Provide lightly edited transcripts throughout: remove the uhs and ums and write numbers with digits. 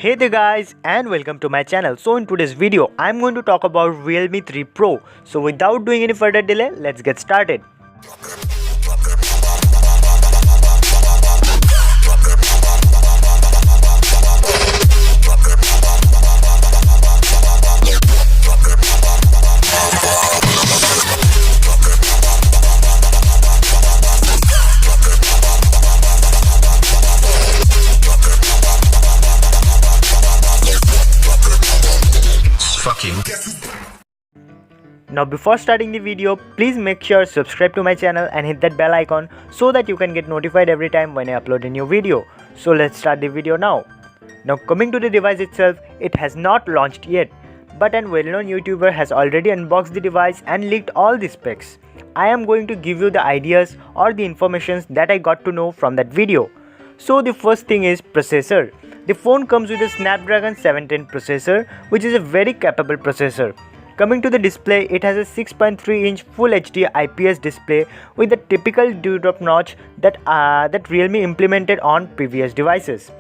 Hey there guys and welcome to my channel. So in today's video I'm going to talk about Realme 3 Pro. So without doing any further delay, let's get started. Now before starting the video, please make sure subscribe to my channel and hit that bell icon so that you can get notified every time when I upload a new video. So let's start the video now. Now coming to the device itself, it has not launched yet, but an well-known YouTuber has already unboxed the device and leaked all the specs. I am going to give you the ideas or the information that I got to know from that video. So the first thing is processor. The phone comes with a Snapdragon 710 processor, which is a very capable processor. Coming to the display, it has a 6.3-inch Full HD IPS display with the typical dewdrop notch that Realme implemented on previous devices.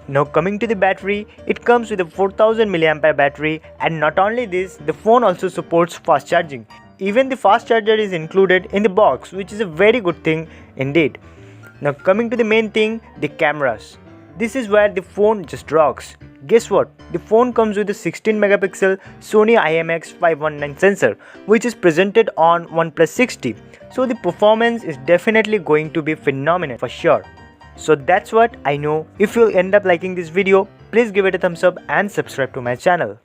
Now coming to the battery, it comes with a 4000 mAh battery, and not only this, the phone also supports fast charging. Even the fast charger is included in the box, which is a very good thing indeed. Now coming to the main thing, the cameras. This is where the phone just rocks. Guess what? The phone comes with a 16 megapixel Sony IMX519 sensor, which is presented on OnePlus 60. So the performance is definitely going to be phenomenal for sure. So that's what I know. If you end up liking this video, please give it a thumbs up and subscribe to my channel.